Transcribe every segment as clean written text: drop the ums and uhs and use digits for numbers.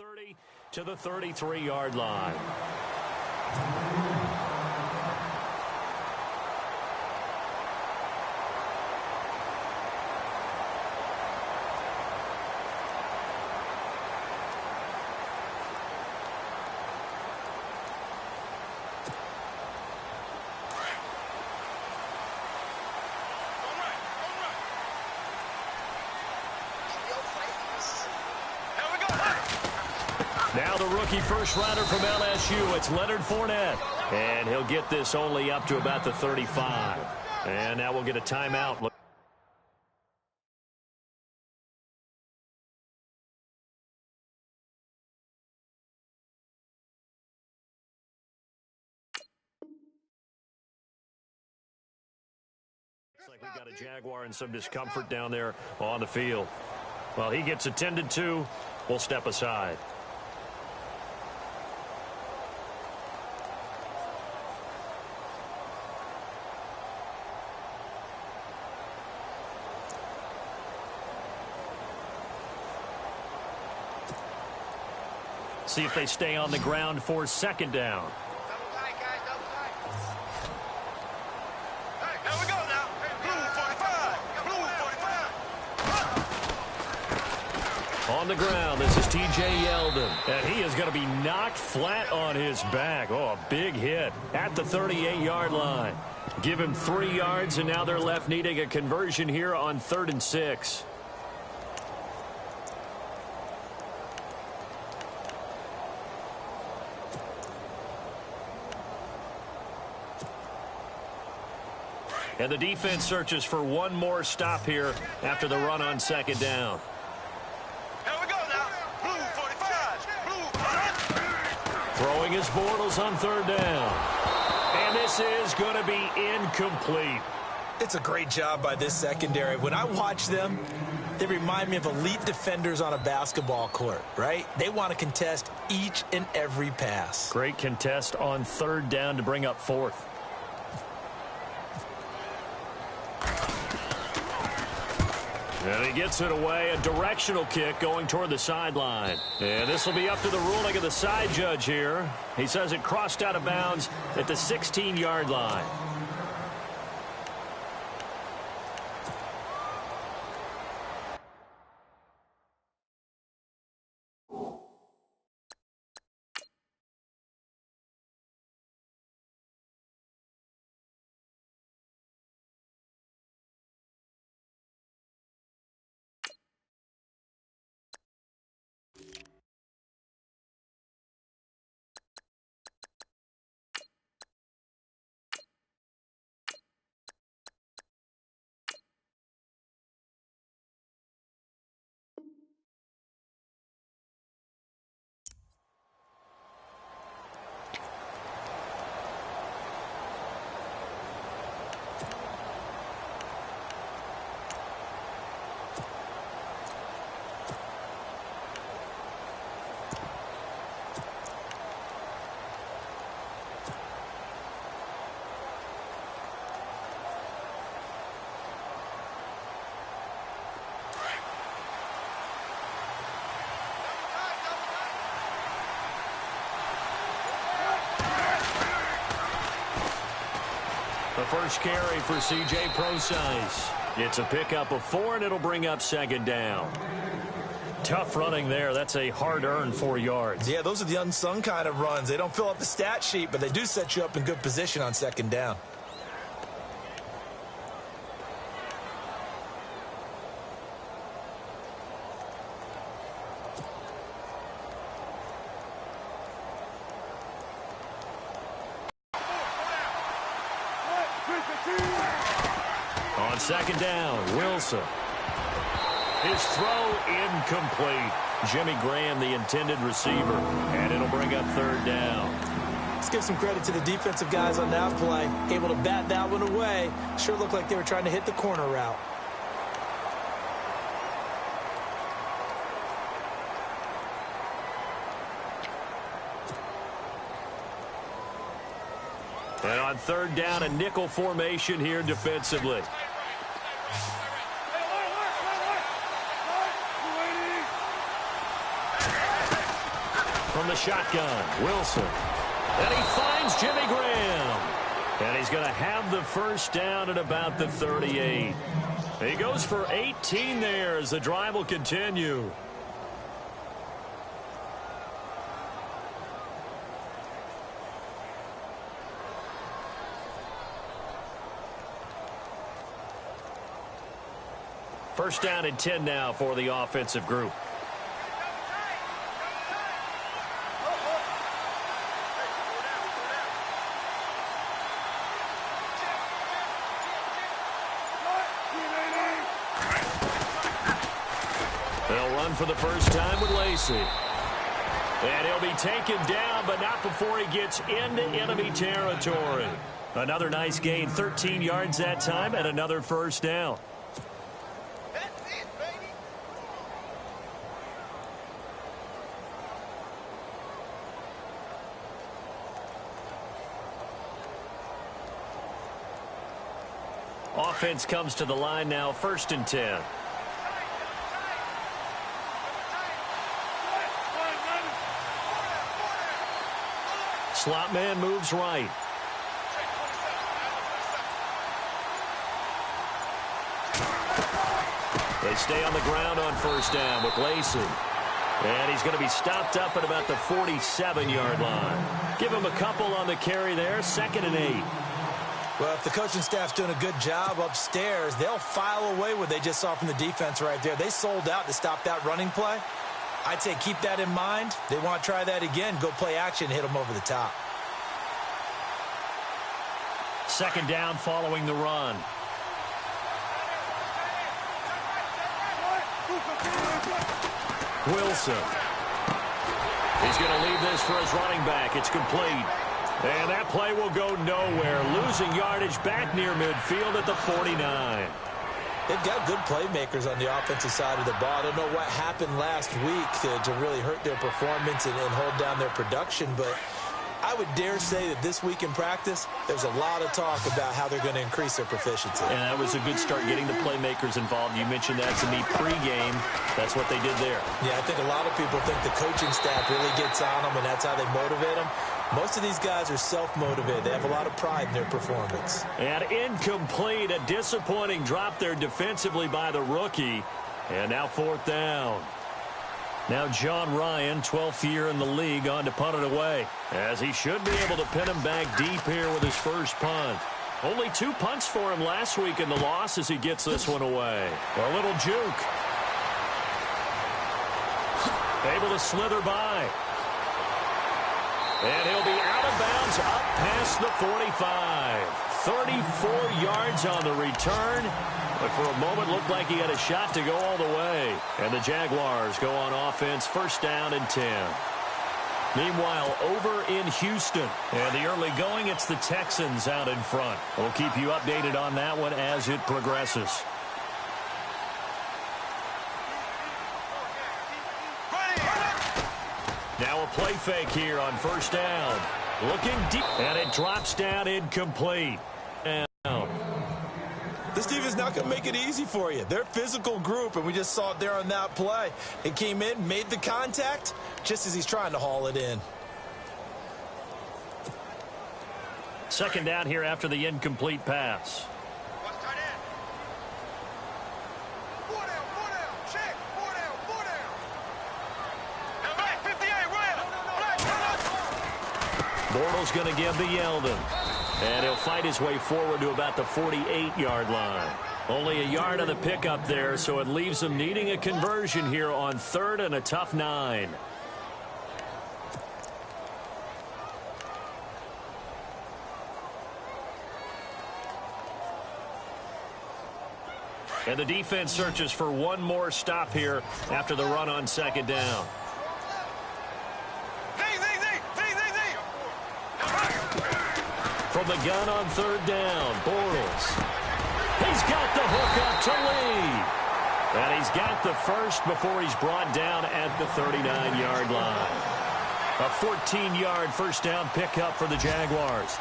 30 to the 33-yard line. Now the rookie first rounder from LSU, it's Leonard Fournette. And he'll get this only up to about the 35. And now we'll get a timeout. Looks like we've got a Jaguar and some discomfort down there on the field. Well, he gets attended to. We'll step aside. See if they stay on the ground for second down. On the ground, this is T.J. Yeldon. And he is going to be knocked flat on his back. Oh, a big hit at the 38-yard line. Give him 3 yards, and now they're left needing a conversion here on 3rd and 6. And the defense searches for one more stop here after the run on second down. Here we go now. Blue 45. Blue. Throwing his Bortles on 3rd down. And this is going to be incomplete. It's a great job by this secondary. When I watch them, they remind me of elite defenders on a basketball court, right? They want to contest each and every pass. Great contest on 3rd down to bring up 4th. And he gets it away, a directional kick going toward the sideline. And this will be up to the ruling of the side judge here. He says it crossed out of bounds at the 16-yard line. The first carry for C.J. Prosise. It's a pickup of 4, and it'll bring up second down. Tough running there. That's a hard-earned 4 yards. Yeah, those are the unsung kind of runs. They don't fill up the stat sheet, but they do set you up in good position on second down. On second down, Wilson. His throw incomplete. Jimmy Graham, the intended receiver, and it'll bring up 3rd down. Let's give some credit to the defensive guys on that play. Able to bat that one away. Sure looked like they were trying to hit the corner route. And on 3rd down, a nickel formation here defensively. from the shotgun. Wilson. And he finds Jimmy Graham. And he's going to have the first down at about the 38. He goes for 18 there as the drive will continue. First down and 10 now for the offensive group. They'll run for the first time with Lacey. And he'll be taken down, but not before he gets into enemy territory. Another nice gain, 13 yards that time, and another first down. Offense comes to the line now, 1st and 10. Slot man moves right. They stay on the ground on first down with Lacey. And he's going to be stopped up at about the 47-yard line. Give him a couple on the carry there, 2nd and 8. Well, if the coaching staff's doing a good job upstairs, they'll file away what they just saw from the defense right there. They sold out to stop that running play. I'd say keep that in mind. They want to try that again. Go play action, hit them over the top. 2nd down following the run. Wilson. He's going to leave this for his running back. It's complete. And that play will go nowhere. Losing yardage back near midfield at the 49. They've got good playmakers on the offensive side of the ball. I don't know what happened last week to really hurt their performance and hold down their production, but I would dare say that this week in practice, there's a lot of talk about how they're going to increase their proficiency. And that was a good start getting the playmakers involved. You mentioned that to me pregame. That's what they did there. Yeah, I think a lot of people think the coaching staff really gets on them, and that's how they motivate them. Most of these guys are self-motivated. They have a lot of pride in their performance. And incomplete, a disappointing drop there defensively by the rookie. And now 4th down. Now John Ryan, 12th year in the league, on to punt it away, as he should be able to pin him back deep here with his first punt. Only 2 punts for him last week in the loss as he gets this one away. A little juke. Able to slither by. And he'll be out of bounds up past the 45. 34 yards on the return. But for a moment, looked like he had a shot to go all the way. And the Jaguars go on offense, 1st down and 10. Meanwhile, over in Houston, and the early going, it's the Texans out in front. We'll keep you updated on that one as it progresses. Now a play fake here on 1st down. Looking deep, and it drops down incomplete. This team is not going to make it easy for you. They're a physical group, and we just saw it there on that play. It came in, made the contact, just as he's trying to haul it in. 2nd down here after the incomplete pass. Bortles going to give to Yeldon. And he'll fight his way forward to about the 48-yard line. Only a yard on the pickup there, so it leaves him needing a conversion here on 3rd and a tough 9. And the defense searches for one more stop here after the run on 2nd down. From the gun on 3rd down, Bortles. He's got the hook up to Lee. And he's got the first before he's brought down at the 39-yard line. A 14-yard 1st down pickup for the Jaguars.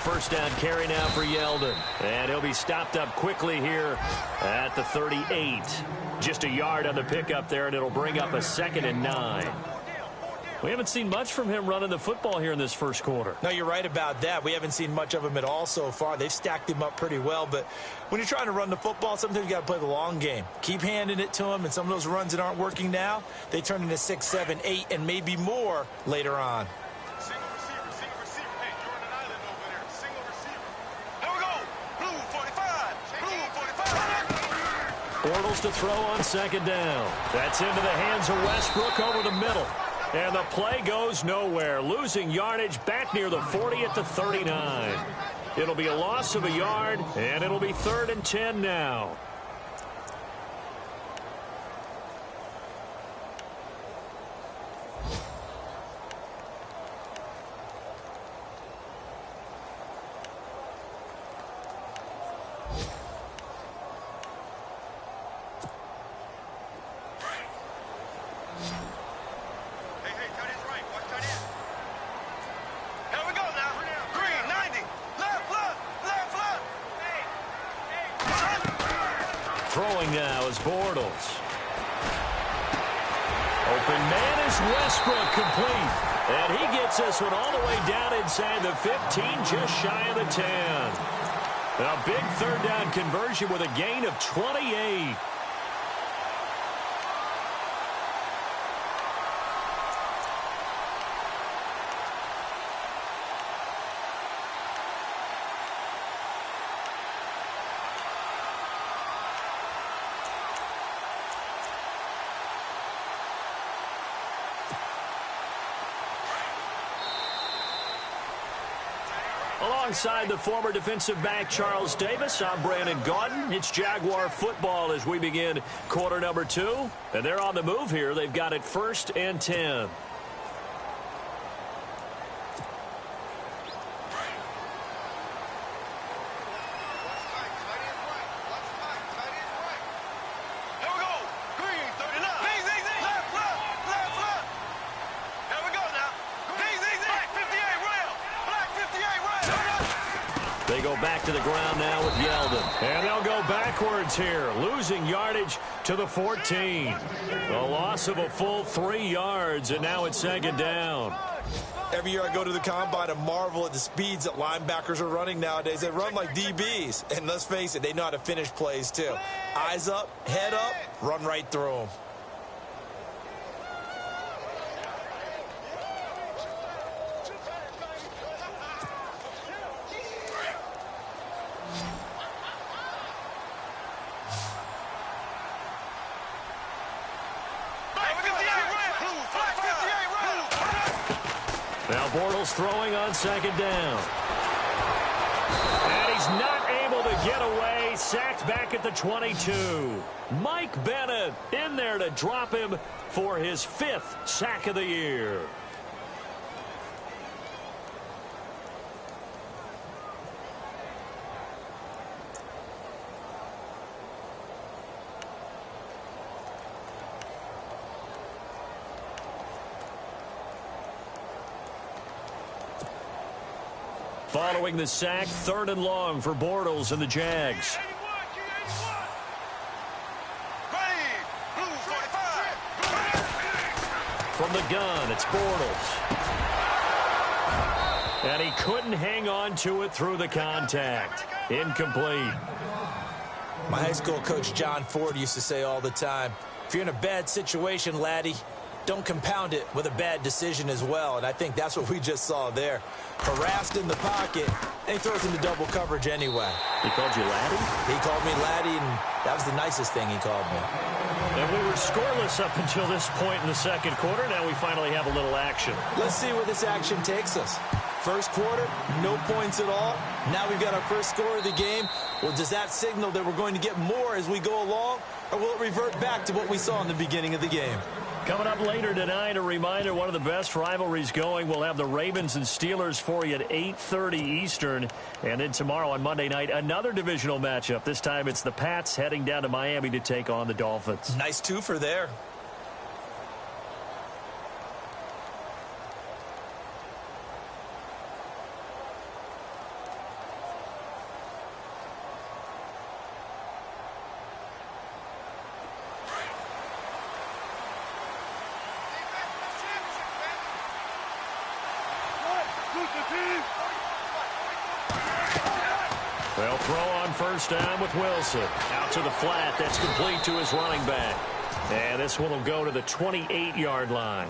first down carry now for Yeldon. And he'll be stopped up quickly here at the 38. Just a yard on the pickup there, and it'll bring up a 2nd and 9. We haven't seen much from him running the football here in this first quarter. No, you're right about that. We haven't seen much of him at all so far. They've stacked him up pretty well. But when you're trying to run the football, sometimes you got to play the long game. Keep handing it to him, and some of those runs that aren't working now, they turn into 6, 7, 8, and maybe more later on. Single receiver. Hey, you're on an island over there. Single receiver. Here we go. Blue 45. Bortles to throw on 2nd down. That's into the hands of Westbrook over the middle. And the play goes nowhere. Losing yardage back near the 40 at the 39. It'll be a loss of a yard, and it'll be 3rd and 10 now. Throwing now is Bortles. Open man is Westbrook, complete. And he gets this one all the way down inside the 15, just shy of the 10. A big 3rd down conversion with a gain of 28. Alongside the former defensive back Charles Davis, I'm Brandon Gaudin. It's Jaguar football as we begin quarter number 2. And they're on the move here. They've got it 1st and 10. They go back to the ground now with Yeldon. And they'll go backwards here, losing yardage to the 14. A loss of a full 3 yards, and now it's 2nd down. Every year I go to the combine and marvel at the speeds that linebackers are running nowadays. They run like DBs. And let's face it, they know how to finish plays too. Eyes up, head up, run right through them. Now Bortles throwing on 2nd down. And he's not able to get away. Sacked back at the 22. Mike Bennett in there to drop him for his 5th sack of the year. Following the sack, 3rd and long for Bortles and the Jags. From the gun, it's Bortles. And he couldn't hang on to it through the contact. Incomplete. My high school coach John Ford used to say all the time, if you're in a bad situation, laddie, don't compound it with a bad decision as well. And I think that's what we just saw there. Harassed in the pocket, and he throws into double coverage anyway. He called you laddie? He called me laddie, and that was the nicest thing he called me. And we were scoreless up until this point in the 2nd quarter. Now we finally have a little action. Let's see where this action takes us. First quarter, no points at all. Now we've got our first score of the game. Well, does that signal that we're going to get more as we go along, or will it revert back to what we saw in the beginning of the game? Coming up later tonight, a reminder, one of the best rivalries going. We'll have the Ravens and Steelers for you at 8:30 Eastern. And then tomorrow on Monday night, another divisional matchup. This time it's the Pats heading down to Miami to take on the Dolphins. Nice twofer there. They'll throw on first down with Wilson. Out to the flat. That's complete to his running back. And this one will go to the 28-yard line.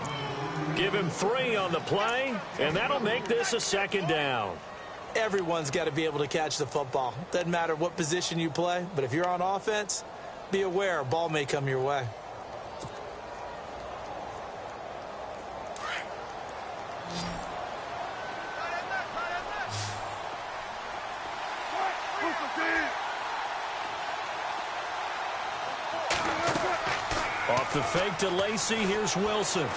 Give him 3 on the play, and that'll make this a second down. Everyone's got to be able to catch the football. Doesn't matter what position you play, but if you're on offense, be aware a ball may come your way. Off the fake to Lacy, here's Wilson.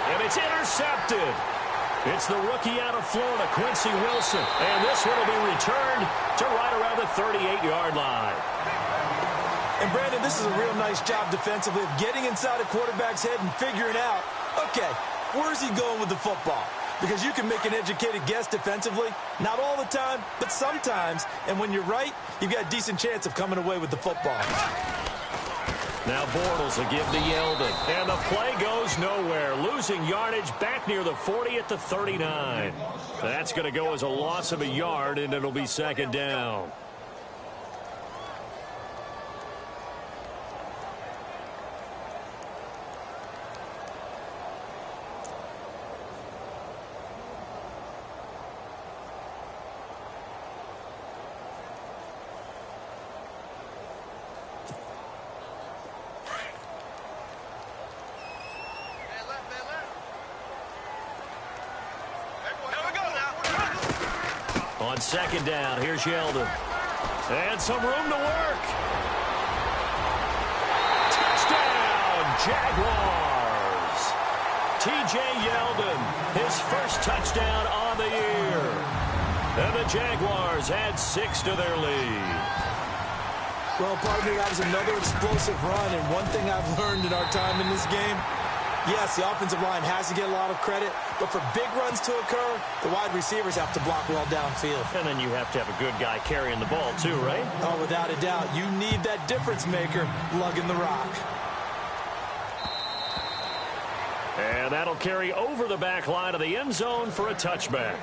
And it's intercepted. It's the rookie out of Florida, Quincy Wilson. And this one will be returned to right around the 38-yard line. And, Brandon, this is a real nice job defensively of getting inside a quarterback's head and figuring out, okay, where's he going with the football? Because you can make an educated guess defensively, not all the time, but sometimes. And when you're right, you've got a decent chance of coming away with the football. Now Bortles will give to Yeldon. And the play goes nowhere. Losing yardage back near the 40 at the 39. That's going to go as a loss of a yard, and it'll be second down. On second down, here's Yeldon. And some room to work. Touchdown, Jaguars. T.J. Yeldon, his first touchdown on the year. And the Jaguars add 6 to their lead. Well, partner, that was another explosive run. And one thing I've learned in our time in this game, yes, the offensive line has to get a lot of credit, but for big runs to occur, the wide receivers have to block well downfield. And then you have to have a good guy carrying the ball too, right? Oh, without a doubt. You need that difference maker lugging the rock. And that'll carry over the back line of the end zone for a touchback.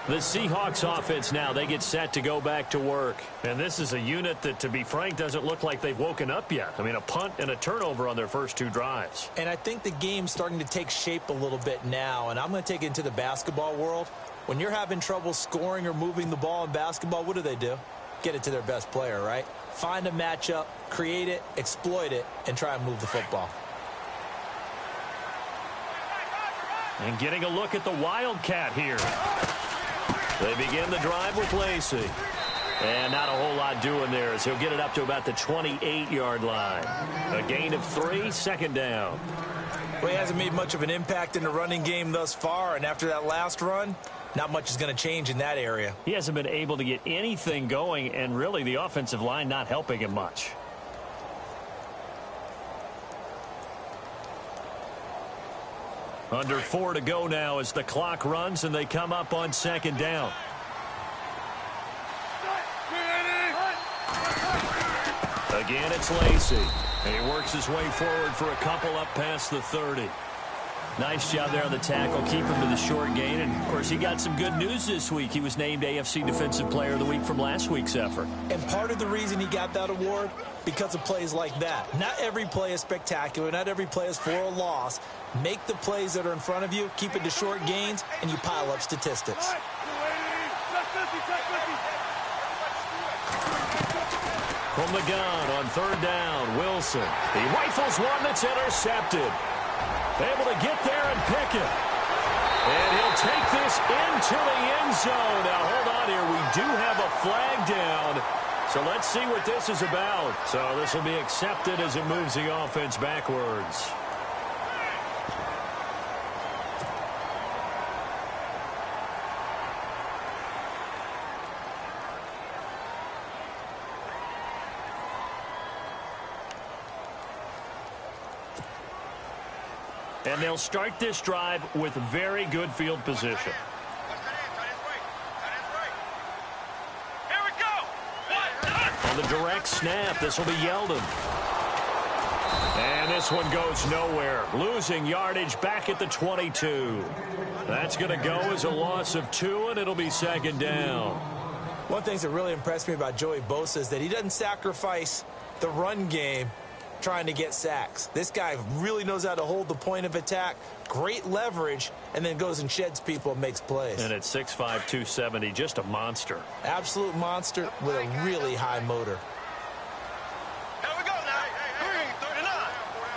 The Seahawks offense now, they get set to go back to work. And this is a unit that, to be frank, doesn't look like they've woken up yet. I mean, a punt and a turnover on their first 2 drives. And I think the game's starting to take shape a little bit now. And I'm going to take it into the basketball world. When you're having trouble scoring or moving the ball in basketball, what do? Get it to their best player, right? Find a matchup, create it, exploit it, and try and move the football. And getting a look at the Wildcat here. They begin the drive with Lacy. And not a whole lot doing there as he'll get it up to about the 28-yard line. A gain of 3, second down. Well, he hasn't made much of an impact in the running game thus far, and after that last run, not much is going to change in that area. He hasn't been able to get anything going, and really the offensive line not helping him much. Under 4 to go now as the clock runs and they come up on second down. Again, it's Lacy. And he works his way forward for a couple up past the 30. Nice job there on the tackle. Keep him to the short gain. And, of course, he got some good news this week. He was named AFC Defensive Player of the Week from last week's effort. And part of the reason he got that award, because of plays like that. Not every play is spectacular. Not every play is for a loss. Make the plays that are in front of you, keep it to short gains, and you pile up statistics. From the gun on third down, Wilson. He rifles one that's intercepted. Able to get there and pick it. And he'll take this into the end zone. Now, hold on here. We do have a flag down. So let's see what this is about. So this will be accepted as it moves the offense backwards. And they'll start this drive with very good field position. On the direct snap, this will be Yeldon. And this one goes nowhere. Losing yardage back at the 22. That's going to go as a loss of 2, and it'll be second down. One thing that really impressed me about Joey Bosa is that he doesn't sacrifice the run game trying to get sacks. This guy really knows how to hold the point of attack, great leverage, and then goes and sheds people and makes plays. And at 6'5", 270, just a monster. Absolute monster with a really high motor. Here we go now. 339.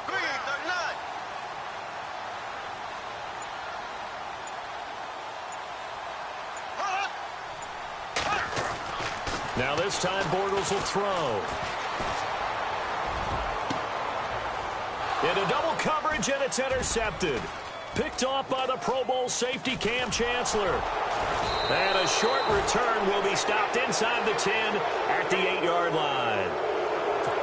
339. Now this time Bortles will throw. Into double coverage, and it's intercepted. Picked off by the Pro Bowl safety Cam Chancellor. And a short return will be stopped inside the 10 at the 8-yard line.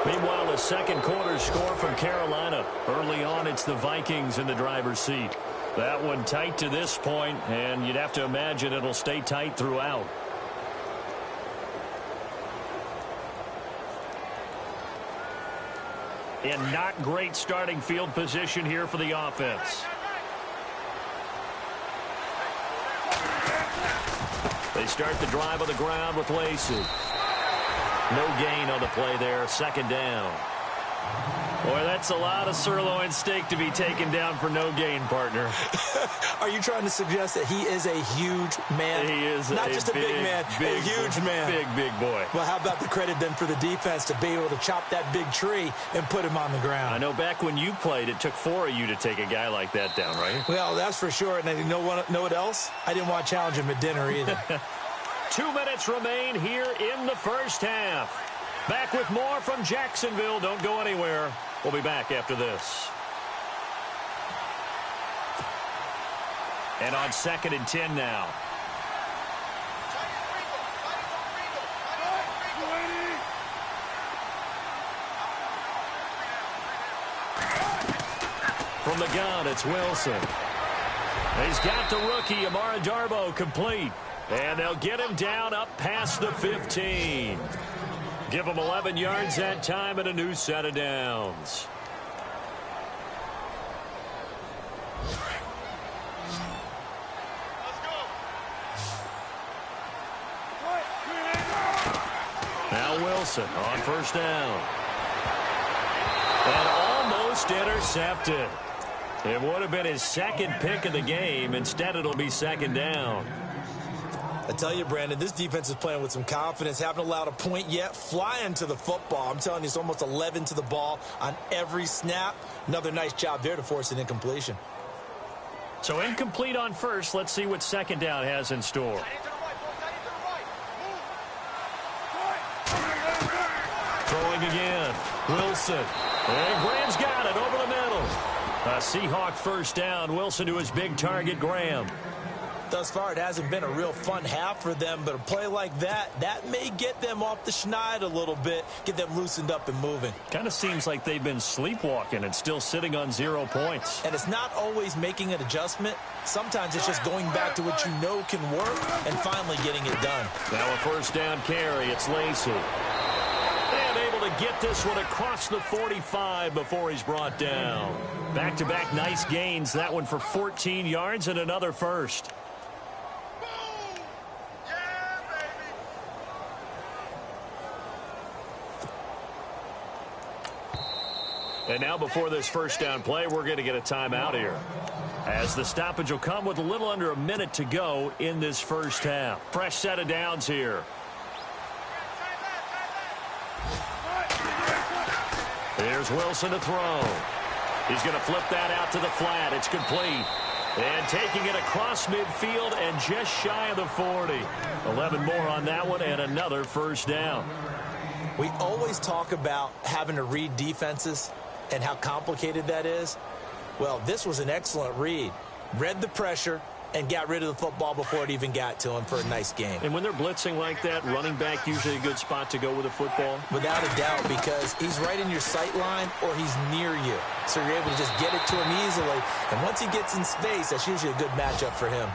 Meanwhile, the second quarter score from Carolina. Early on, it's the Vikings in the driver's seat. That one tight to this point, and you'd have to imagine it'll stay tight throughout. In not great starting field position here for the offense. They start the drive on the ground with Lacey. No gain on the play there. Second down. Boy, that's a lot of sirloin steak to be taken down for no gain, partner. Are you trying to suggest that he is a huge man? He is not just a big man, a huge man. Big boy. Well, how about the credit then for the defense to be able to chop that big tree and put him on the ground? I know back when you played, it took 4 of you to take a guy like that down, right? Well, that's for sure. And you know what else? I didn't want to challenge him at dinner either. 2 minutes remain here in the first half. Back with more from Jacksonville. Don't go anywhere. We'll be back after this. And on 2nd and 10 now. From the gun, it's Wilson. He's got the rookie, Amara Darboh, complete. And they'll get him down up past the 15. Give him 11 yards that time and a new set of downs. Now Wilson on first down. And almost intercepted. It would have been his second pick of the game. Instead, it'll be second down. I tell you, Brandon, this defense is playing with some confidence. Haven't allowed a point yet. Flying to the football. I'm telling you, it's almost 11 to the ball on every snap. Another nice job there to force an incompletion. So incomplete on first. Let's see what second down has in store. Throwing again. Wilson. And Graham's got it over the middle. A Seahawk first down. Wilson to his big target, Graham. Thus far, it hasn't been a real fun half for them, but a play like that may get them off the schneid a little bit, get them loosened up and moving. Kind of seems like they've been sleepwalking and still sitting on 0 points. And it's not always making an adjustment. Sometimes it's just going back to what you know can work and finally getting it done. Now a first down carry. It's Lacey. And able to get this one across the 45 before he's brought down. Back-to-back nice gains. That one for 14 yards and another first. And now before this first down play, we're going to get a timeout here, as the stoppage will come with a little under a minute to go in this first half. Fresh set of downs here. Here's Wilson to throw. He's going to flip that out to the flat. It's complete. And taking it across midfield and just shy of the 40. 11 more on that one and another first down. We always talk about having to read defenses and how complicated that is. Well, this was an excellent read. Read the pressure and got rid of the football before it even got to him for a nice game. And when they're blitzing like that, running back usually a good spot to go with the football? Without a doubt, because he's right in your sight line or he's near you. So you're able to just get it to him easily. And once he gets in space, that's usually a good matchup for him.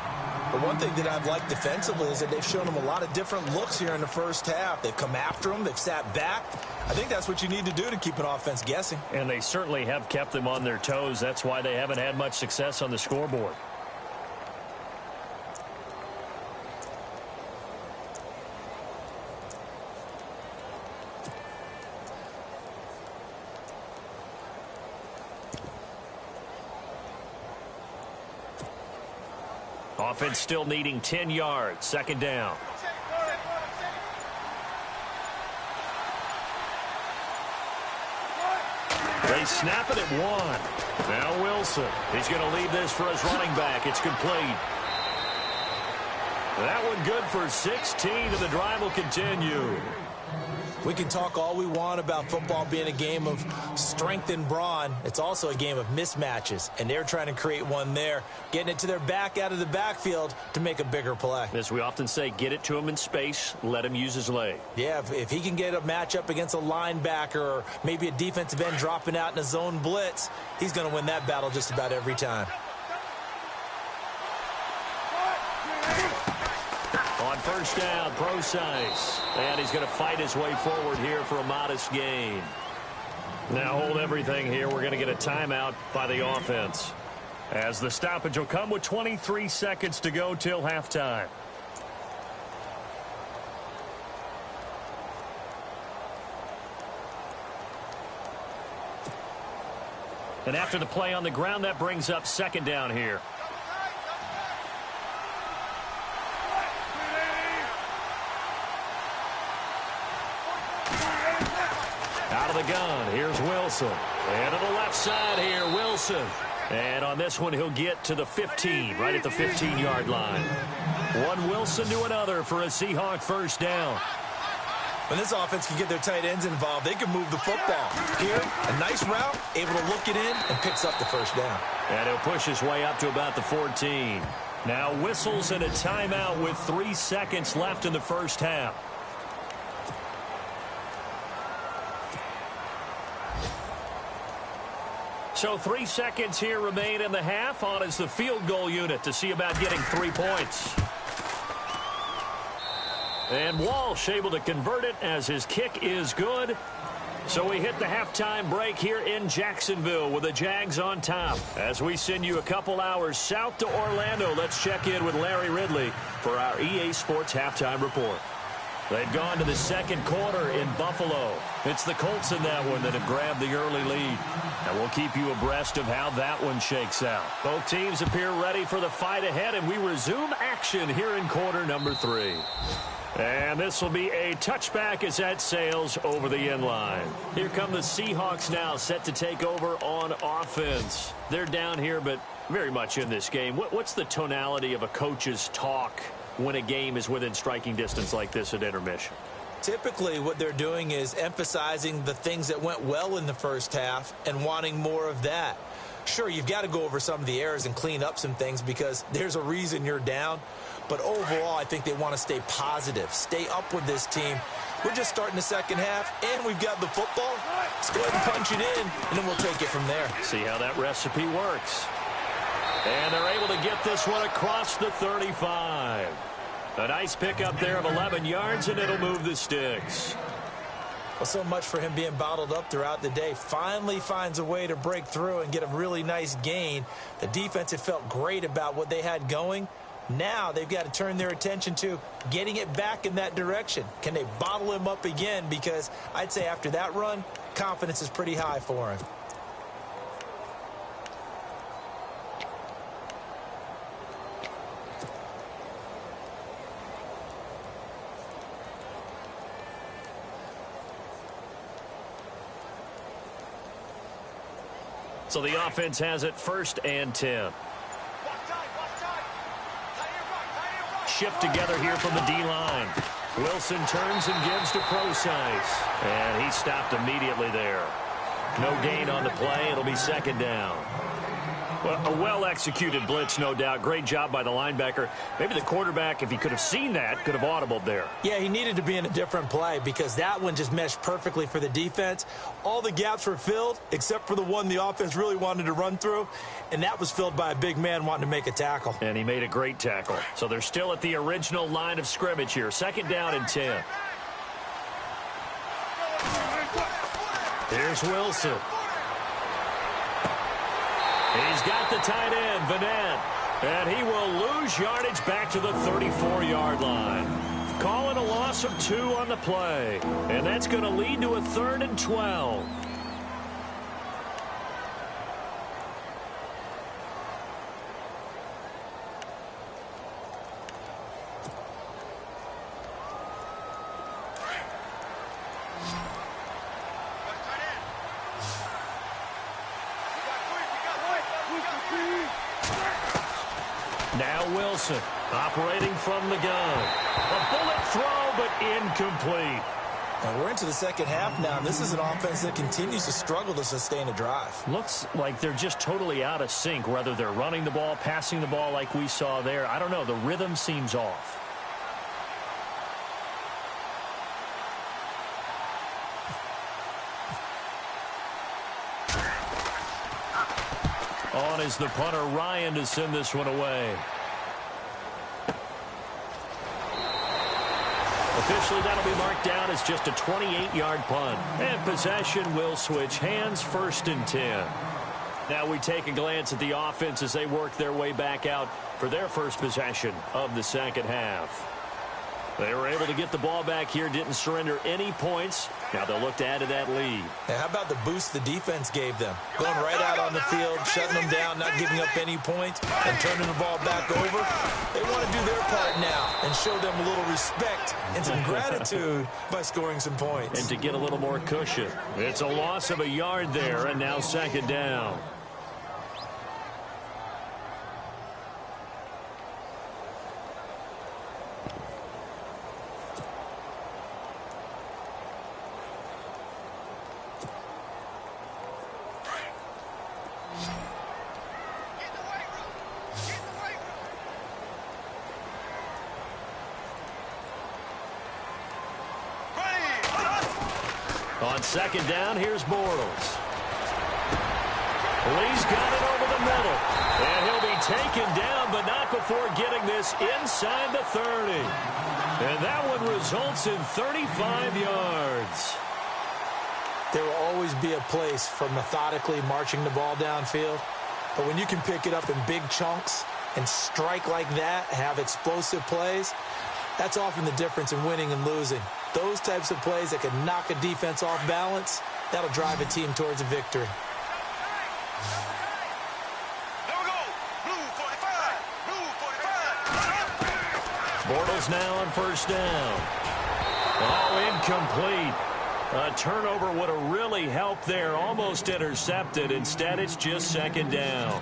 But one thing that I've liked defensively is that they've shown them a lot of different looks here in the first half. They've come after them. They've sat back. I think that's what you need to do to keep an offense guessing. And they certainly have kept them on their toes. That's why they haven't had much success on the scoreboard. Offense still needing 10 yards. Second down. They snap it at 1. Now Wilson. He's going to leave this for his running back. It's complete. That one good for 16, and the drive will continue. We can talk all we want about football being a game of strength and brawn. It's also a game of mismatches, and they're trying to create one there, getting it to their back out of the backfield to make a bigger play. As we often say, get it to him in space, let him use his leg. Yeah, if he can get a matchup against a linebacker or maybe a defensive end dropping out in a zone blitz, he's going to win that battle just about every time. On first down, Procise. And he's going to fight his way forward here for a modest gain. Now hold everything here. We're going to get a timeout by the offense, as the stoppage will come with 23 seconds to go till halftime. And after the play on the ground, that brings up second down here. Out of the gun, here's Wilson. And to the left side here, Wilson. And on this one, he'll get to the 15, right at the 15-yard line. One Wilson to another for a Seahawk first down. When this offense can get their tight ends involved, they can move the football. Here, a nice route, able to look it in, and picks up the first down. And he'll push his way up to about the 14. Now whistles and a timeout with 3 seconds left in the first half. So 3 seconds here remain in the half. On is the field goal unit to see about getting 3 points. And Walsh able to convert it as his kick is good. So we hit the halftime break here in Jacksonville with the Jags on top. As we send you a couple hours south to Orlando, let's check in with Larry Ridley for our EA Sports halftime report. They've gone to the second quarter in Buffalo. It's the Colts in that one that have grabbed the early lead. And we'll keep you abreast of how that one shakes out. Both teams appear ready for the fight ahead, and we resume action here in quarter number 3. And this will be a touchback as that sails over the end line. Here come the Seahawks now, set to take over on offense. They're down here, but very much in this game. What's the tonality of a coach's talk when a game is within striking distance like this at intermission? Typically, what they're doing is emphasizing the things that went well in the first half and wanting more of that. Sure, you've got to go over some of the errors and clean up some things because there's a reason you're down. But overall, I think they want to stay positive, stay up with this team. We're just starting the second half, and we've got the football. Let's go ahead and punch it in, and then we'll take it from there. See how that recipe works. And they're able to get this one across the 35. A nice pickup there of 11 yards, and it'll move the sticks. Well, so much for him being bottled up throughout the day. Finally finds a way to break through and get a really nice gain. The defense had felt great about what they had going. Now they've got to turn their attention to getting it back in that direction. Can they bottle him up again? Because I'd say after that run, confidence is pretty high for him. So the offense has it 1st and 10. Shift together here from the D-line. Wilson turns and gives to Procise. And he stopped immediately there. No gain on the play. It'll be second down. Well, a well-executed blitz, no doubt. Great job by the linebacker. Maybe the quarterback, if he could have seen that, could have audibled there. Yeah, he needed to be in a different play because that one just meshed perfectly for the defense. All the gaps were filled except for the one the offense really wanted to run through, and that was filled by a big man wanting to make a tackle. And he made a great tackle. So they're still at the original line of scrimmage here. 2nd down and 10. Here's Wilson. He's got the tight end, Vanette. And he will lose yardage back to the 34-yard line. Calling a loss of 2 on the play. And that's going to lead to a 3rd and 12. Now Wilson, operating from the gun. A bullet throw, but incomplete. And we're into the second half now, and this is an offense that continues to struggle to sustain a drive. Looks like they're just totally out of sync, whether they're running the ball, passing the ball like we saw there. I don't know. The rhythm seems off. On is the punter, Ryan, to send this one away. Officially, that'll be marked down as just a 28-yard punt. And possession will switch hands, 1st and 10. Now we take a glance at the offense as they work their way back out for their first possession of the second half. They were able to get the ball back here, didn't surrender any points. Now they'll look to add to that lead. Now, how about the boost the defense gave them? Going right out on the field, shutting them down, not giving up any points, and turning the ball back over. They want to do their part now and show them a little respect and some gratitude by scoring some points. And to get a little more cushion. It's a loss of a yard there, and now 2nd down. On 2nd down, here's Bortles. Lee's got it over the middle. And he'll be taken down, but not before getting this inside the 30. And that one results in 35 yards. There will always be a place for methodically marching the ball downfield. But when you can pick it up in big chunks and strike like that, have explosive plays, that's often the difference in winning and losing. Those types of plays that can knock a defense off balance, that'll drive a team towards a victory. There we go. Blue 45. Blue 45. Bortles now on 1st down. Oh, incomplete. A turnover would have really helped there. Almost intercepted. Instead, it's just 2nd down.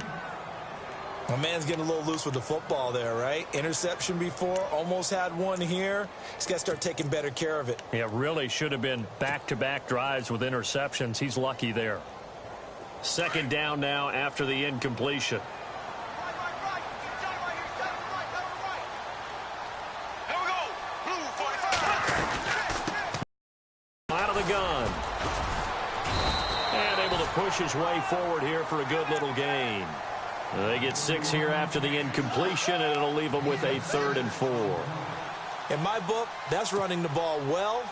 My man's getting a little loose with the football there, right? Interception before, almost had one here. He's got to start taking better care of it. Yeah, really should have been back-to-back drives with interceptions. He's lucky there. 2nd down now after the incompletion. There we go. Blue 45. Out of the gun. And able to push his way forward here for a good little gain. They get 6 here after the incompletion, and it'll leave them with a 3rd and 4. In my book, that's running the ball well,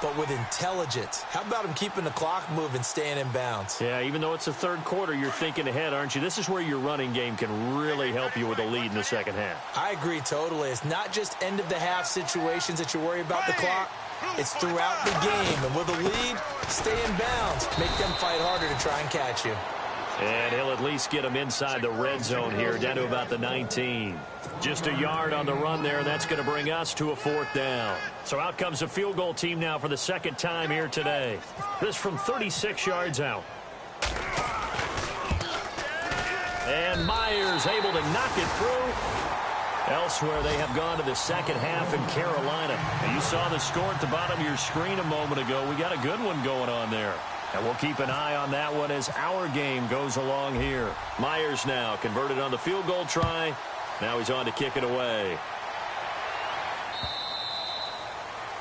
but with intelligence. How about him keeping the clock moving, staying in bounds? Yeah, even though it's the 3rd quarter, you're thinking ahead, aren't you? This is where your running game can really help you with a lead in the second half. I agree totally. It's not just end-of-the-half situations that you worry about the clock. It's throughout the game. And with a lead, stay in bounds. Make them fight harder to try and catch you. And he'll at least get him inside the red zone here, down to about the 19. Just a yard on the run there, and that's going to bring us to a 4th down. So out comes a field goal team now for the 2nd time here today. This from 36 yards out. And Myers able to knock it through. Elsewhere, they have gone to the second half in Carolina. And you saw the score at the bottom of your screen a moment ago. We got a good one going on there. And we'll keep an eye on that one as our game goes along here. Myers now converted on the field goal try. Now he's on to kick it away.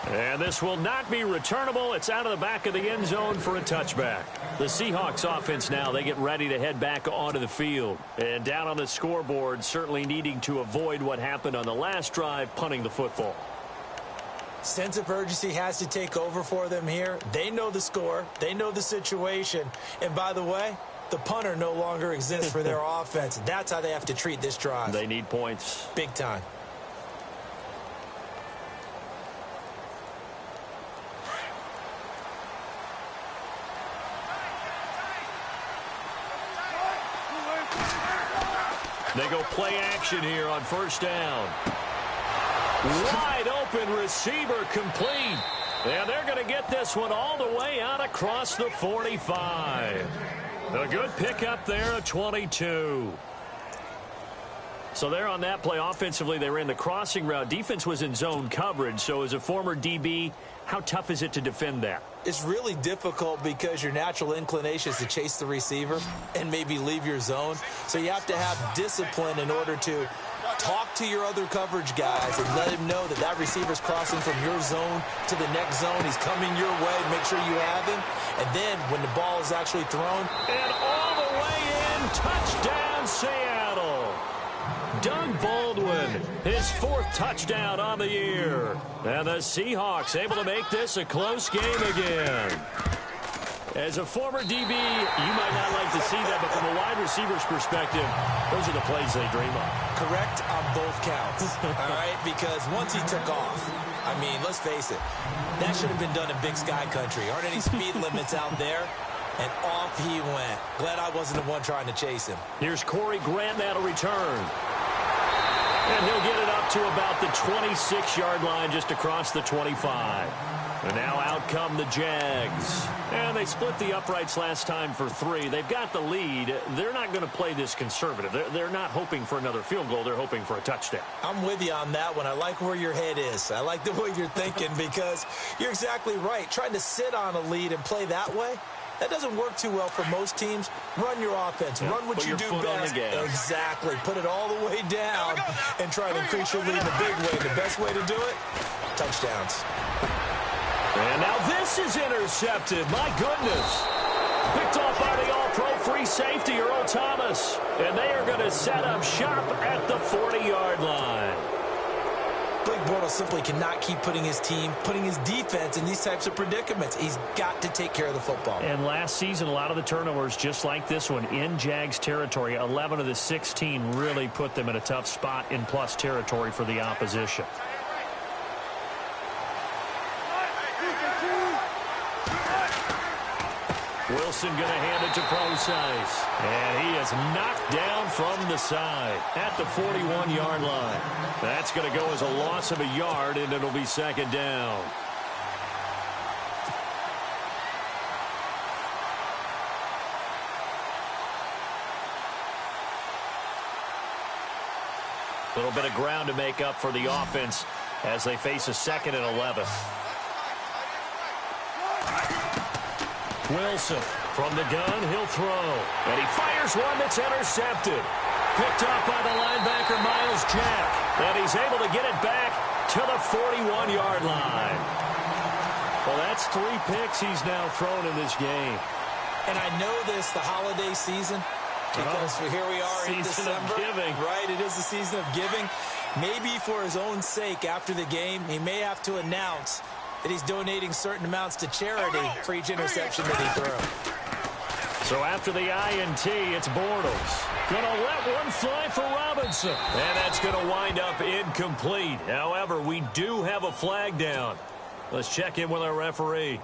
And this will not be returnable. It's out of the back of the end zone for a touchback. The Seahawks offense now, they get ready to head back onto the field. And down on the scoreboard, certainly needing to avoid what happened on the last drive, punting the football. Sense of urgency has to take over for them here. They know the score. They know the situation. And by the way, the punter no longer exists for their offense. That's how they have to treat this drive. They need points. Big time. They go play action here on first down. Wide open receiver complete. And they're going to get this one all the way out across the 45. A good pickup there at 22. So there on that play, offensively, they ran the crossing route. Defense was in zone coverage. So as a former DB, how tough is it to defend that? It's really difficult because your natural inclination is to chase the receiver and maybe leave your zone. So you have to have discipline in order to talk to your other coverage guys and let him know that that receiver's crossing from your zone to the next zone. He's coming your way. Make sure you have him. And then when the ball is actually thrown. And all the way in, touchdown Seattle. Doug Baldwin, his 4th touchdown on the year. And the Seahawks able to make this a close game again. As a former DB, you might not like to see that, but from a wide receiver's perspective, those are the plays they dream of. Correct on both counts, all right? Because once he took off, I mean, let's face it, that should have been done in Big Sky Country. Aren't any speed limits out there? And off he went. Glad I wasn't the one trying to chase him. Here's Corey Grant now to return. And he'll get it up to about the 26-yard line, just across the 25. And now out come the Jags. And they split the uprights last time for 3. They've got the lead. They're not going to play this conservative. They're not hoping for another field goal. They're hoping for a touchdown. I'm with you on that one. I like where your head is. I like the way you're thinking because you're exactly right. Trying to sit on a lead and play that way, that doesn't work too well for most teams. Run your offense. Run what you do best. Exactly. Put it all the way down and try to increase your lead in a big way. The best way to do it, touchdowns. And now this is intercepted. My goodness. Picked off by the all-pro free safety, Earl Thomas. And they are going to set up shop at the 40-yard line. Blake Bortles simply cannot keep putting his team, putting his defense in these types of predicaments. He's got to take care of the football. And last season, a lot of the turnovers, just like this one, in Jags territory, 11 of the 16 really put them in a tough spot in plus territory for the opposition. Wilson going to hand it to Procise. And he is knocked down from the side at the 41-yard line. That's going to go as a loss of a yard, and it'll be 2nd down. A little bit of ground to make up for the offense as they face a 2nd and 11. Wilson from the gun, he'll throw. And he fires one that's intercepted. Picked up by the linebacker, Miles Jack. And he's able to get it back to the 41-yard line. Well, that's 3 picks he's now thrown in this game. And I know this, the holiday season, because here we are in December. Season of giving. Right, it is the season of giving. Maybe for his own sake after the game, he may have to announce that he's donating certain amounts to charity for each interception that he throws. So after the INT, it's Bortles. Going to let one fly for Robinson. And that's going to wind up incomplete. However, we do have a flag down. Let's check in with our referee.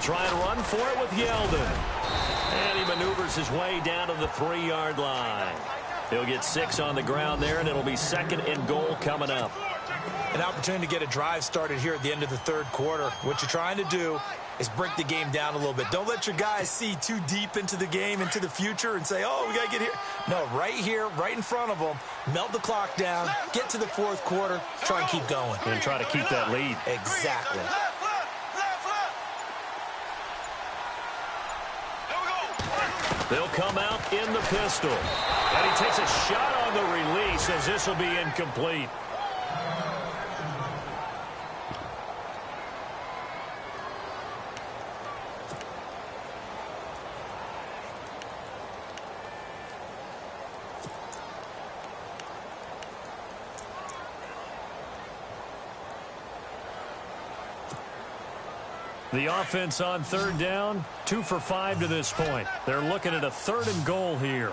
Try and run for it with Yeldon. And he maneuvers his way down to the 3-yard line. He'll get 6 on the ground there, and it'll be 2nd and goal coming up. An opportunity to get a drive started here at the end of the third quarter. What you're trying to do is break the game down a little bit. Don't let your guys see too deep into the game, into the future, and say, oh, we got to get here. No, right here, right in front of them, melt the clock down, get to the fourth quarter, try and keep going. And try to keep that lead. Exactly. They'll come out in the pistol. And he takes a shot on the release as this will be incomplete. The offense on third down, 2 for 5 to this point. They're looking at a 3rd and goal here.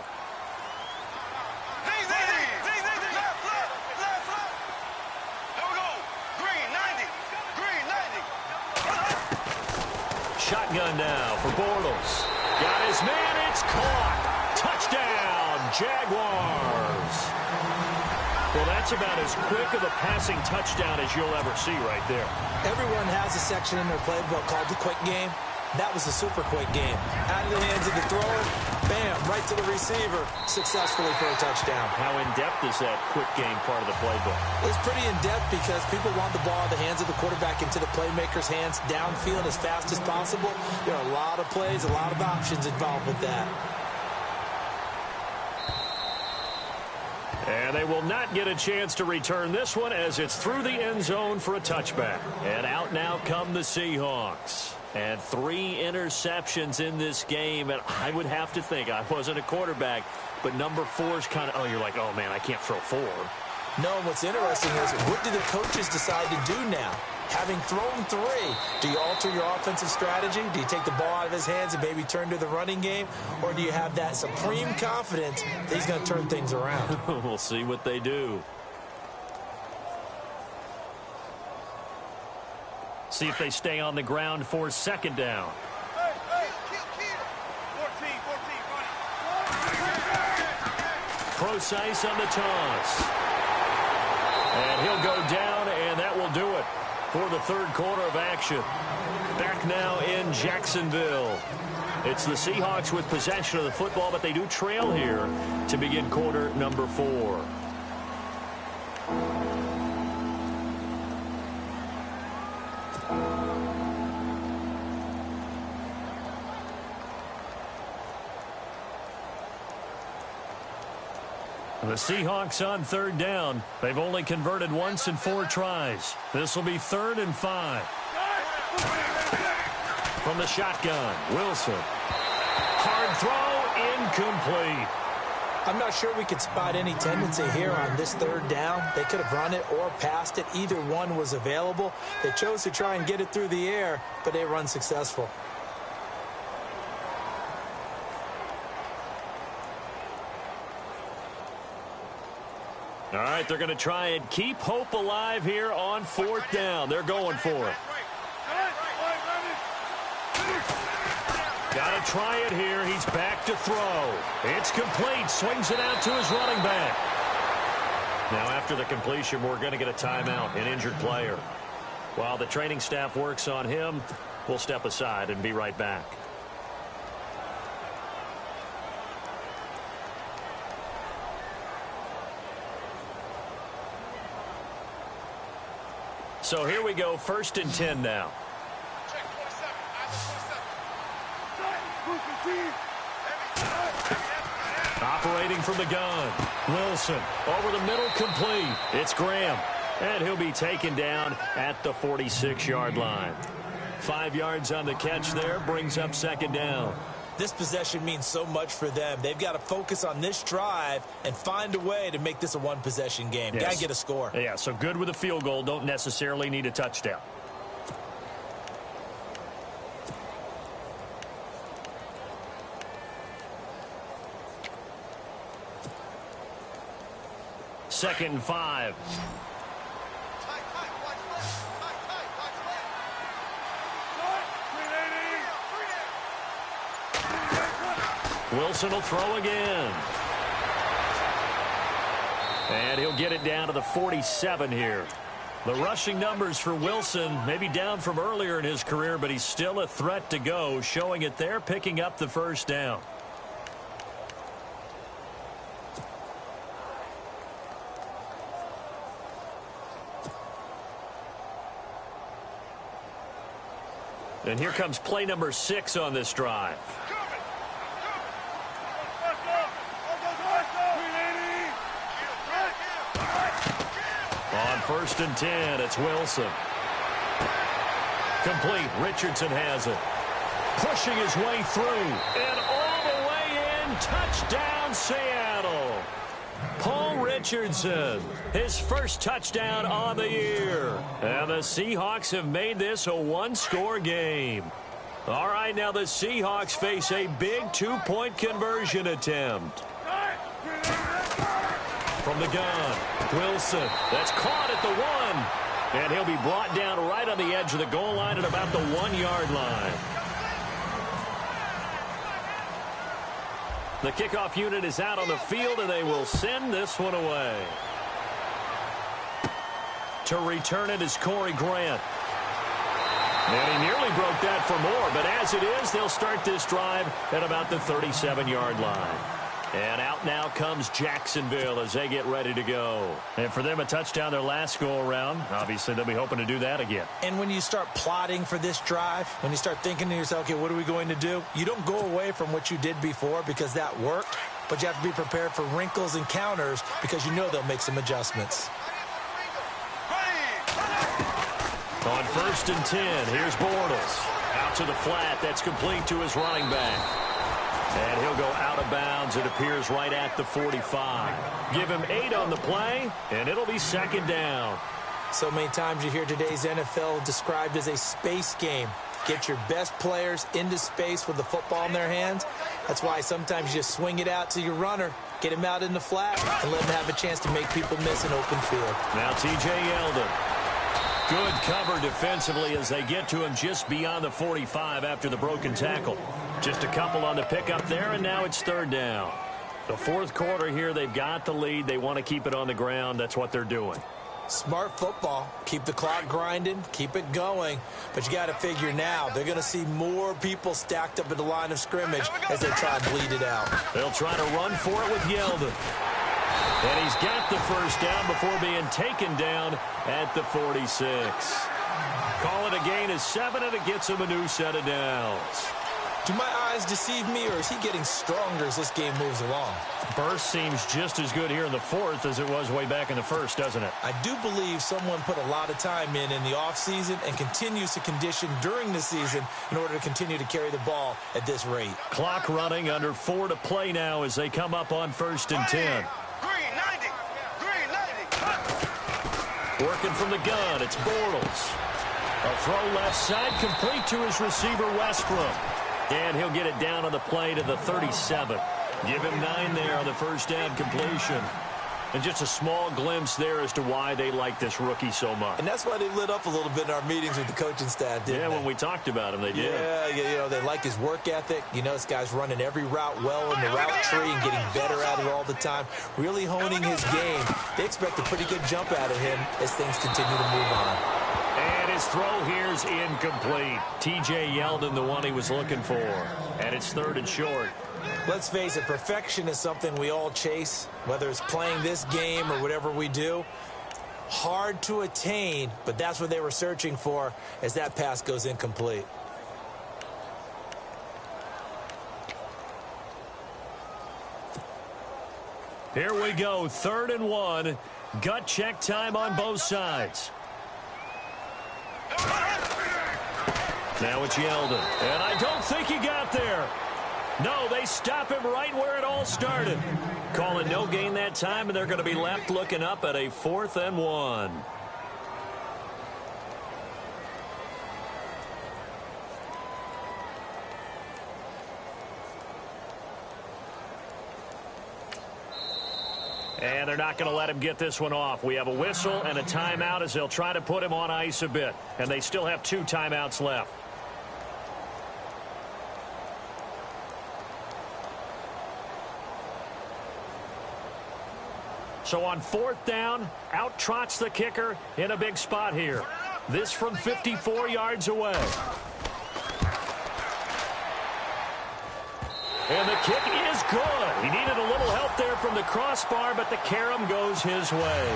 Shotgun now for Bortles. Got his man, it's caught. Touchdown, Jaguars. Well, that's about as quick of a passing touchdown as you'll ever see right there. Everyone has a section in their playbook called the quick game. That was a super quick game. Out of the hands of the thrower, bam, right to the receiver, successfully for a touchdown. How in-depth is that quick game part of the playbook? It's pretty in-depth because people want the ball in the hands of the quarterback into the playmaker's hands downfield as fast as possible. There are a lot of plays, a lot of options involved with that. And they will not get a chance to return this one as it's through the end zone for a touchback. And out now come the Seahawks. And 3 interceptions in this game. And I would have to think, I wasn't a quarterback, but number 4 is kind of, oh, you're like, oh, man, I can't throw 4. No, and what's interesting is, what do the coaches decide to do now? Having thrown 3, do you alter your offensive strategy? Do you take the ball out of his hands and maybe turn to the running game? Or do you have that supreme confidence that he's going to turn things around? We'll see what they do. See if they stay on the ground for 2nd down. Precise on the toss. And he'll go down, and that will do it for the third quarter of action. Back now in Jacksonville. It's the Seahawks with possession of the football, but they do trail here to begin quarter number 4. The Seahawks on 3rd down. They've only converted once in 4 tries. This will be 3rd and 5. From the shotgun, Wilson. Hard throw, incomplete. I'm not sure we could spot any tendency here on this 3rd down. They could have run it or passed it. Either one was available. They chose to try and get it through the air, but they run successful. All right, they're going to try and keep hope alive here on 4th down. They're going for it. Got to try it here. He's back to throw. It's complete. Swings it out to his running back. Now, after the completion, we're going to get a timeout, an injured player. While the training staff works on him, we'll step aside and be right back. So here we go, 1st and 10 now. Operating from the gun. Wilson over the middle, complete. It's Graham. And he'll be taken down at the 46-yard line. 5 yards on the catch there, brings up 2nd down. This possession means so much for them. They've got to focus on this drive and find a way to make this a one-possession game. Yes. Got to get a score. Yeah, so good with a field goal. Don't necessarily need a touchdown. Second and 5. Wilson will throw again. And he'll get it down to the 47 here. The rushing numbers for Wilson maybe down from earlier in his career, but he's still a threat to go, showing it there, picking up the first down. And here comes play number 6 on this drive. On 1st and 10, it's Wilson. Complete. Richardson has it. Pushing his way through. And all the way in. Touchdown, Seattle. Paul Richardson, his first touchdown on the year. And the Seahawks have made this a one-score game. All right, now the Seahawks face a big 2-point conversion attempt. From the gun, Wilson, that's caught at the 1. And he'll be brought down right on the edge of the goal line at about the 1-yard line. The kickoff unit is out on the field, and they will send this one away. To return it is Corey Grant. And he nearly broke that for more, but as it is, they'll start this drive at about the 37-yard line. And out now comes Jacksonville as they get ready to go. And for them, a touchdown their last go-around. Obviously, they'll be hoping to do that again. And when you start plotting for this drive, when you start thinking to yourself, okay, what are we going to do? You don't go away from what you did before because that worked, but you have to be prepared for wrinkles and counters because you know they'll make some adjustments. On 1st and 10, here's Bortles. Out to the flat. That's complete to his running back. And he'll go out of bounds, it appears, right at the 45. Give him 8 on the play, and it'll be 2nd down. So many times you hear today's NFL described as a space game. Get your best players into space with the football in their hands. That's why sometimes you just swing it out to your runner, get him out in the flat, and let him have a chance to make people miss an open field. Now T.J. Yeldon. Good cover defensively as they get to him just beyond the 45 after the broken tackle. Just a couple on the pickup there, and now it's 3rd down. The 4th quarter here, they've got the lead. They want to keep it on the ground. That's what they're doing. Smart football. Keep the clock grinding. Keep it going. But you got to figure now, they're going to see more people stacked up at the line of scrimmage as they try and bleed it out. They'll try to run for it with Yeldon. And he's got the first down before being taken down at the 46. Call it a gain of 7, and it gets him a new set of downs. Do my eyes deceive me, or is he getting stronger as this game moves along? Burst seems just as good here in the 4th as it was way back in the 1st, doesn't it? I do believe someone put a lot of time in the offseason and continues to condition during the season in order to continue to carry the ball at this rate. Clock running, under 4 to play now as they come up on 1st and 10. Green 90. Green 90. Working from the gun, it's Bortles. A throw left side, complete to his receiver, Westbrook. And he'll get it down on the play to the 37. Give him 9 there on the first down completion. And just a small glimpse there as to why they like this rookie so much. And that's why they lit up a little bit in our meetings with the coaching staff, didn't they? When we talked about him, they did. Yeah, you know, they like his work ethic. You know, this guy's running every route well in the route tree and getting better at it all the time, really honing his game. They expect a pretty good jump out of him as things continue to move on. And his throw here's incomplete. T.J. Yeldon, the one he was looking for. And it's 3rd and short. Let's face it, perfection is something we all chase, whether it's playing this game or whatever we do. Hard to attain, but that's what they were searching for as that pass goes incomplete. Here we go, 3rd and 1. Gut check time on both sides. Now it's Yeldon, and I don't think he got there. No, they stop him right where it all started. Calling no gain that time, and they're going to be left looking up at a 4th and 1. And they're not going to let him get this one off. We have a whistle and a timeout as they'll try to put him on ice a bit. And they still have 2 timeouts left. So on 4th down, out trots the kicker in a big spot here. This from 54 yards away. And the kick is good. He needed a little help there from the crossbar, but the carom goes his way.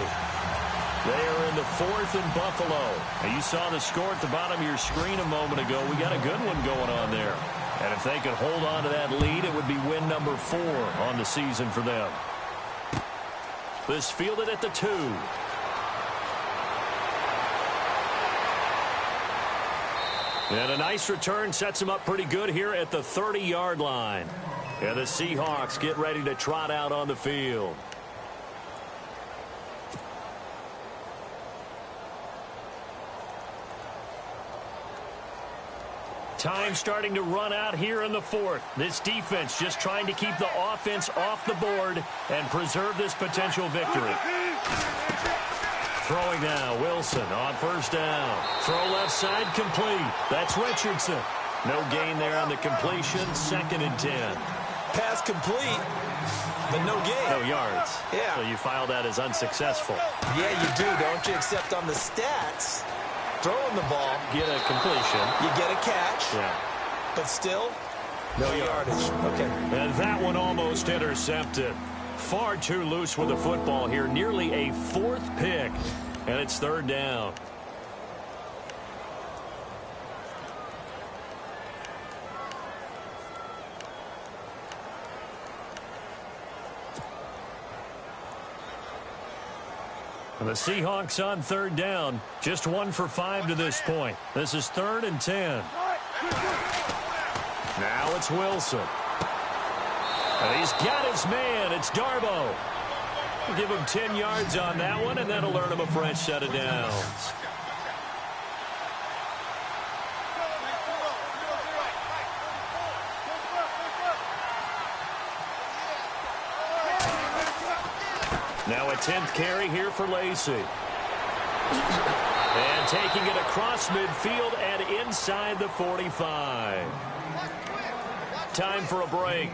They are in the 4th and Buffalo. Now, you saw the score at the bottom of your screen a moment ago. We got a good one going on there. And if they could hold on to that lead, it would be win number 4 on the season for them. This fielded at the 2. And a nice return sets him up pretty good here at the 30-yard line. And the Seahawks get ready to trot out on the field. Time starting to run out here in the 4th. This defense just trying to keep the offense off the board and preserve this potential victory. Throwing now, Wilson on 1st down. Throw left side, complete. That's Richardson. No gain there on the completion. 2nd and 10. Pass complete, but no gain. No yards. Yeah. So you file that as unsuccessful. Yeah, you do, don't you? Except on the stats, throwing the ball, Get a completion. you get a catch, Yeah. but still, no yardage. Okay. And that one almost intercepted. Far too loose with the football here. Nearly a 4th pick. And it's 3rd down. And the Seahawks on 3rd down. Just 1 for 5 to this point. This is 3rd and 10. Now it's Wilson. And he's got his man. It's Darboh. We'll give him 10 yards on that one, and that'll earn him a fresh set of downs. Now a 10th carry here for Lacey. And taking it across midfield and inside the 45. Time for a break.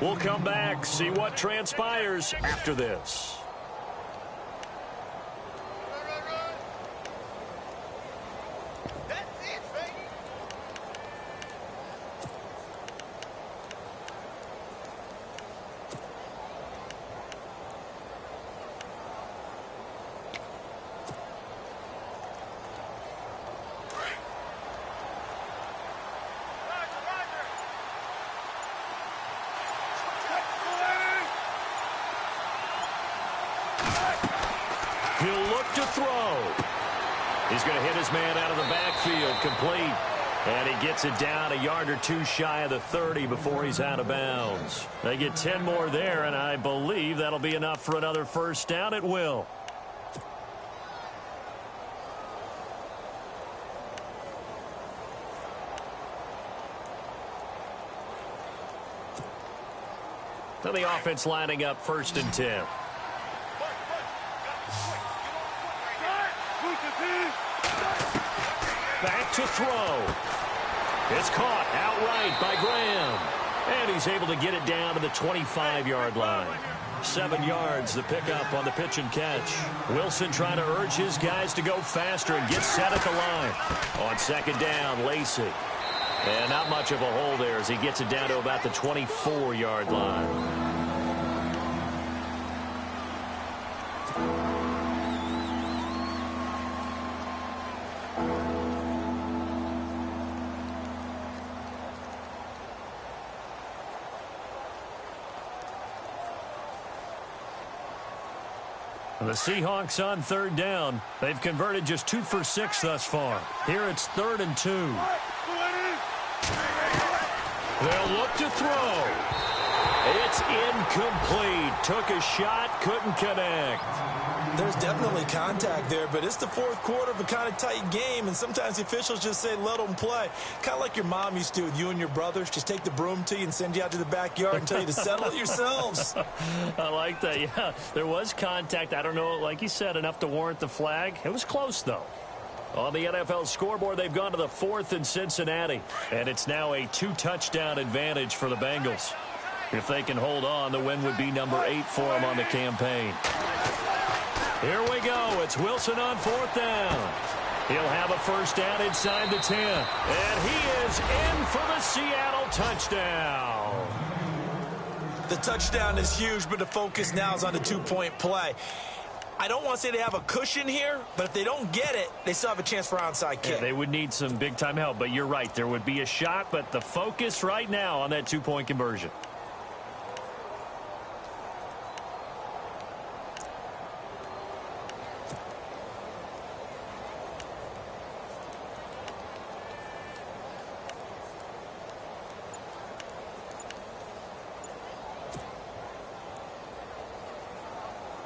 We'll come back, see what transpires after this. He'll look to throw. He's going to hit his man out of the backfield, complete. And he gets it down a yard or 2 shy of the 30 before he's out of bounds. They get 10 more there, and I believe that'll be enough for another 1st down. It will. So the offense lining up 1st and 10. Back to throw. It's caught outright by Graham. And he's able to get it down to the 25-yard line. 7 yards, the pickup on the pitch and catch. Wilson trying to urge his guys to go faster and get set at the line. On 2nd down, Lacey. And not much of a hole there as he gets it down to about the 24-yard line. The Seahawks on 3rd down. They've converted just 2 for 6 thus far. Here it's 3rd and 2. They'll look to throw. It's incomplete. Took a shot, couldn't connect. There's definitely contact there, but it's the 4th quarter of a kind of tight game, and sometimes the officials just say, let them play. Kind of like your mom used to with you and your brothers. Just take the broom to you and send you out to the backyard and tell you to settle it yourselves. I like that, yeah. There was contact. I don't know, like you said, enough to warrant the flag. It was close, though. On the NFL scoreboard, they've gone to the 4th in Cincinnati, and it's now a 2-touchdown advantage for the Bengals. If they can hold on, the win would be number 8 for them on the campaign. Here we go. It's Wilson on 4th down. He'll have a first down inside the 10. And he is in for the Seattle touchdown. The touchdown is huge, but the focus now is on the two-point play. I don't want to say they have a cushion here, but if they don't get it, they still have a chance for onside kick. Yeah, they would need some big-time help, but you're right. There would be a shot, but the focus right now on that two-point conversion.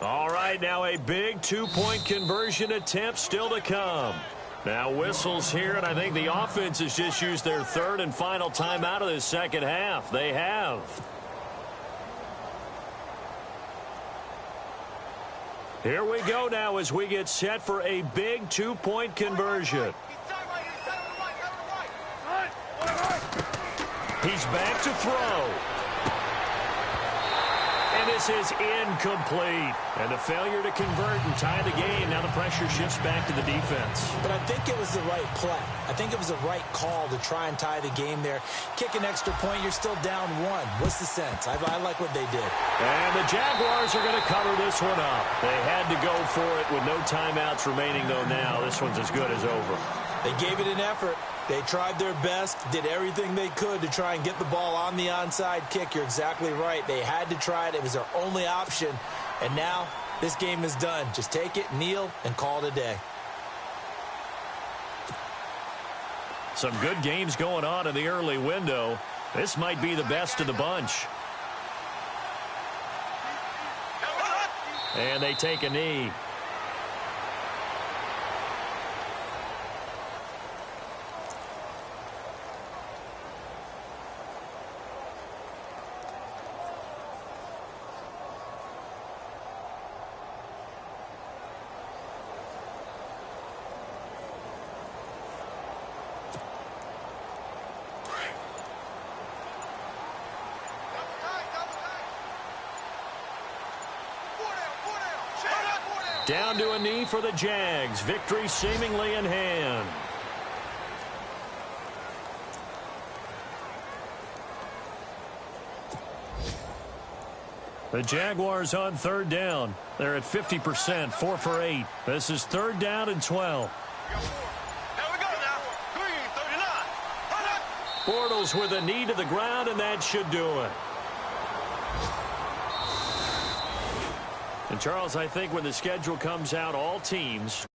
All right, now a big two-point conversion attempt still to come. Now whistles here, and I think the offense has just used their third and final timeout of this second half. They have. Here we go now as we get set for a big two-point conversion. He's back to throw. And this is incomplete. And a failure to convert and tie the game. Now the pressure shifts back to the defense. But I think it was the right play. I think it was the right call to try and tie the game there. Kick an extra point, you're still down 1. What's the sense? I like what they did. And the Jaguars are going to cover this one up. They had to go for it with no timeouts remaining, though, now. This one's as good as over. They gave it an effort. They tried their best, did everything they could to try and get the ball on the onside kick. You're exactly right. They had to try it. It was their only option. And now this game is done. Just take it, kneel, and call it a day. Some good games going on in the early window. This might be the best of the bunch. And they take a knee. Down to a knee for the Jags. Victory seemingly in hand. The Jaguars on 3rd down. They're at 50%, 4 for 8. This is 3rd down and 12. Here we go now. Green, 39. Bortles with a knee to the ground, and that should do it. And, Charles, I think when the schedule comes out, all teams